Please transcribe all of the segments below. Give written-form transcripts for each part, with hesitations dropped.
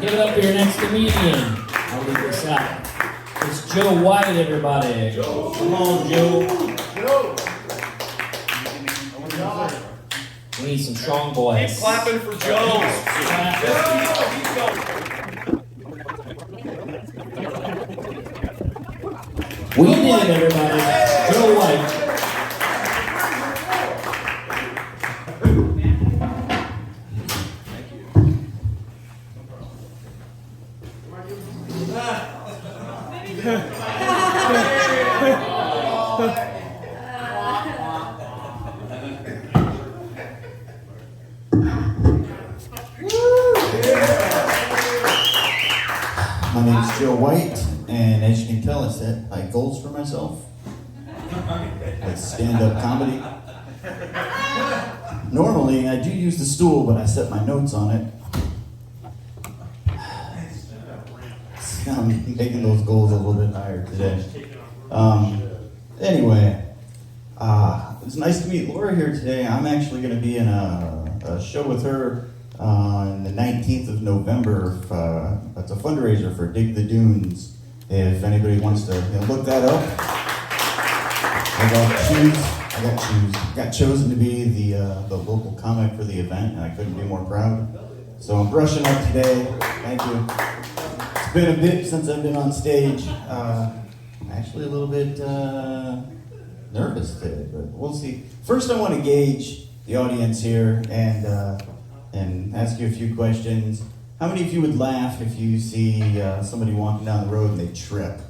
Give it up for your next comedian. I'll leave this out. It's Joe White, everybody. Joe. Come on, Joe. Joe. We need some strong boys. Keep clapping for Joe. We did it, everybody. Joe White. My name's Joe White, and as you can tell, I set high goals for myself. It's stand-up comedy. Normally, I do use the stool, but I set my notes on it. I'm making those goals a little bit higher today. Anyway, it's nice to meet Laura here today. I'm actually going to be in a show with her on the 19th of November. It's a fundraiser for Dig the Dunes. If anybody wants to look that up. I got chosen to be the local comic for the event, and I couldn't be more proud. So I'm brushing up today. Thank you. It's been a bit since I've been on stage. Actually a little bit nervous today, but we'll see. First, I want to gauge the audience here and ask you a few questions. How many of you would laugh if you see somebody walking down the road and they trip?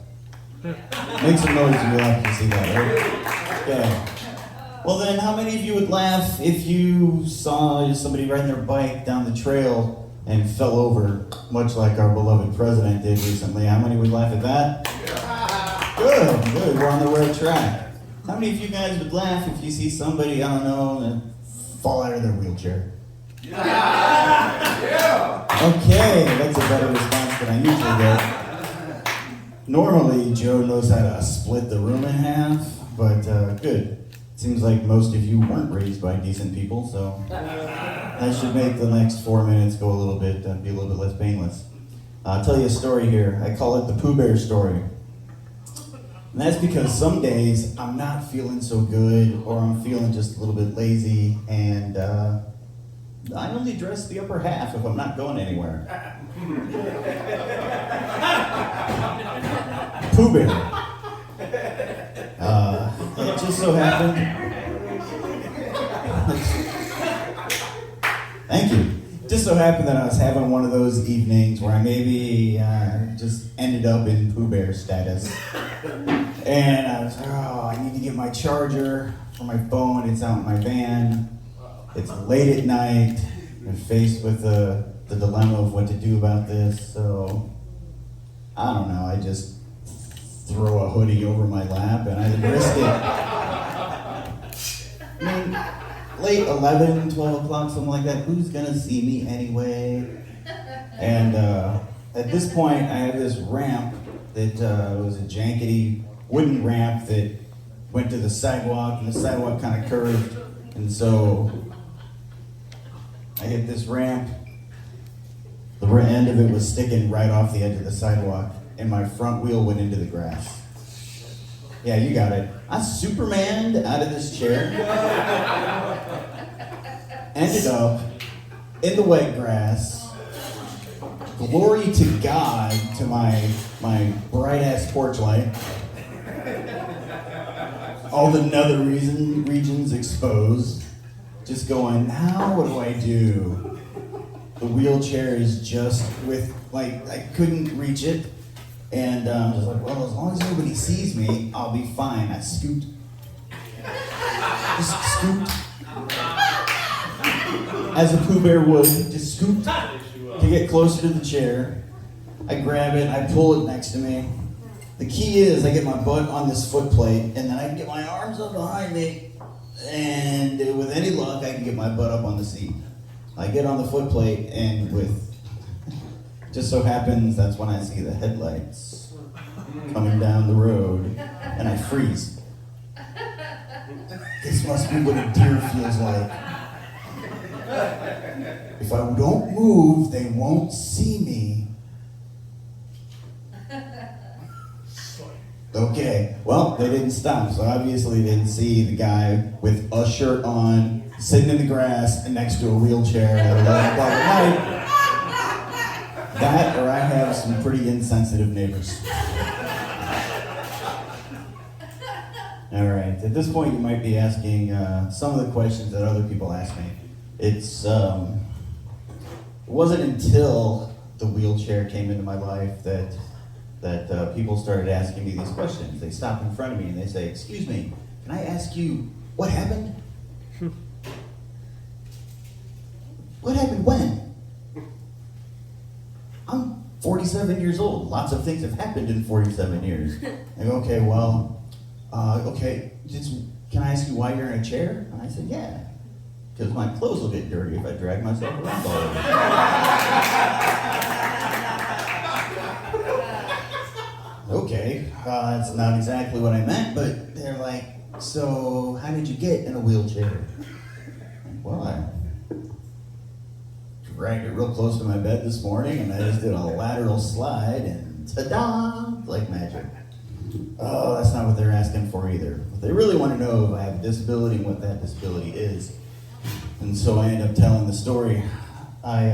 Make some noise if you laugh if you see that, right? Okay. Well then, how many of you would laugh if you saw somebody riding their bike down the trail and fell over, much like our beloved president did recently? How many would laugh at that? Good, we're on the right track. How many of you guys would laugh if you see somebody, I don't know, fall out of their wheelchair? Okay, that's a better response than I usually get. Normally, Joe knows how to split the room in half, but good. Seems like most of you weren't raised by decent people, so that should make the next 4 minutes go a little bit, be a little bit less painless. I'll tell you a story here. I call it the Pooh Bear story. And that's because some days I'm not feeling so good, or I'm feeling just a little bit lazy, and I only dress the upper half if I'm not going anywhere. Pooh Bear. It just so happened. Thank you. Just so happened that I was having one of those evenings where I maybe just ended up in Pooh Bear status. And I was like, oh, I need to get my charger for my phone. It's out in my van. It's late at night. I'm faced with the dilemma of what to do about this. So, I don't know. I just throw a hoodie over my lap and I risk it. I mean, late 11, 12 o'clock, something like that. Who's gonna see me anyway? And at this point, I have this ramp that was a jankety wooden ramp that went to the sidewalk, and the sidewalk kind of curved, and so I hit this ramp. The end of it was sticking right off the edge of the sidewalk, and my front wheel went into the grass. Yeah, you got it. I Supermaned out of this chair, ended up in the wet grass. Glory to God, to my bright-ass porch light. All the nether regions exposed. Just going, now what do I do? The wheelchair is just I couldn't reach it. And I'm just like, well, as long as nobody sees me, I'll be fine. I scooped. Just scooped. As a Pooh Bear would, just scooped to get closer to the chair. I grab it, I pull it next to me. The key is I get my butt on this foot plate, and then I can get my arms up behind me, and with any luck, I can get my butt up on the seat. I get on the foot plate, and just so happens that's when I see the headlights coming down the road, and I freeze. This must be what a deer feels like. if I don't move, they won't see me. Okay, well, they didn't stop, so obviously they didn't see the guy with a shirt on, sitting in the grass and next to a wheelchair at 11 o'clock at night. That, or I have some pretty insensitive neighbors. All right, at this point you might be asking some of the questions that other people ask me. It wasn't until the wheelchair came into my life that people started asking me these questions. They stop in front of me and they say, "Excuse me, can I ask you what happened?" What happened when? I'm 47 years old. Lots of things have happened in 47 years. I go, okay, well, can I ask you why you're in a chair? And I said, yeah, because my clothes will get dirty if I drag myself around all over. Okay, that's not exactly what I meant, but they're like, so how did you get in a wheelchair? Well, I dragged it real close to my bed this morning, and I just did a lateral slide, and ta-da, like magic. Oh, that's not what they're asking for either. But they really want to know if I have a disability and what that disability is. And so I end up telling the story. I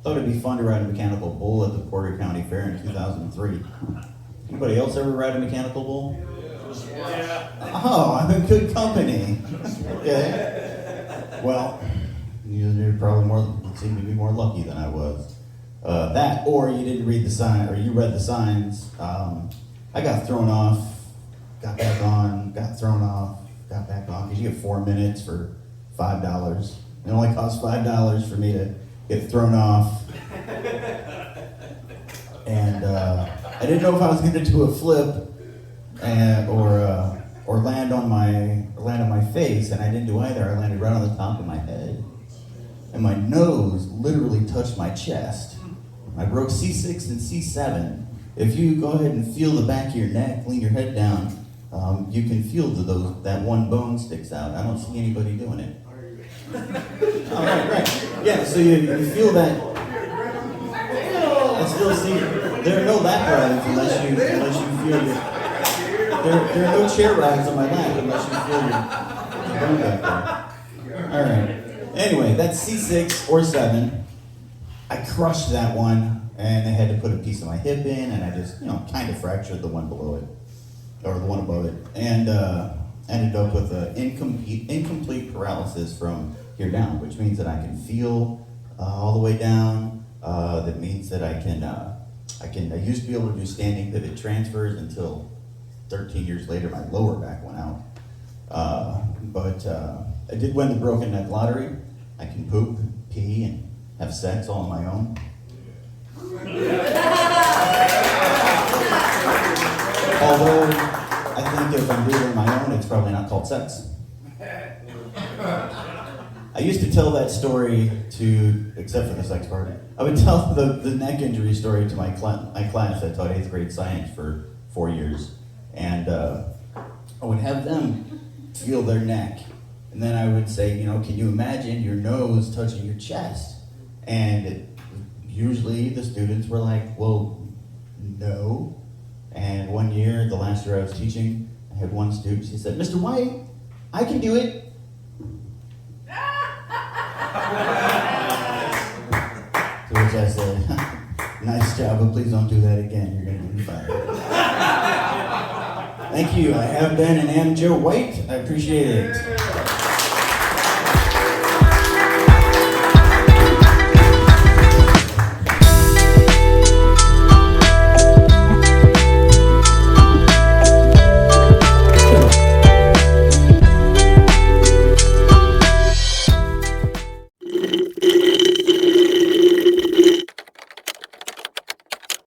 thought it'd be fun to ride a mechanical bull at the Porter County Fair in 2003. Anybody else ever ride a mechanical bull? Yeah. Oh, I'm in good company. Okay. Well, you're probably seem to be more lucky than I was. That, or you didn't read the sign, or you read the signs. I got thrown off, got back on, got thrown off, got back on, because you get 4 minutes for $5. It only costs $5 for me to get thrown off. And I didn't know if I was going to do a flip or land on my face, and I didn't do either. I landed right on the top of my head, and my nose literally touched my chest. I broke C6 and C7. If you go ahead and feel the back of your neck, lean your head down, you can feel that one bone sticks out. I don't see anybody doing it. Oh, right. Yeah, so you feel that. I still see, there are no lap rides unless you feel your, there are no chair rides on my lap unless you feel your bone back there. All right. Anyway, that's C6 or 7. I crushed that one, and they had to put a piece of my hip in, and I just, kind of fractured the one below it, or the one above it, and ended up with an incomplete paralysis from here down, which means that I can feel all the way down. That means that I used to be able to do standing pivot transfers until 13 years later, my lower back went out. But I did win the broken neck lottery. I can poop, pee, and have sex all on my own. Although, I think if I'm doing it on my own, it's probably not called sex. I used to tell that story except for the sex part, I would tell the neck injury story to my class. I taught 8th grade science for 4 years. And I would have them feel their neck. And then I would say, can you imagine your nose touching your chest? And usually the students were like, well, no. And one year, the last year I was teaching, I had one student, she said, Mr. White, I can do it. To which I said, nice job, but please don't do that again. You're going to be fired. Thank you. I have been and am Joe White. I appreciate it.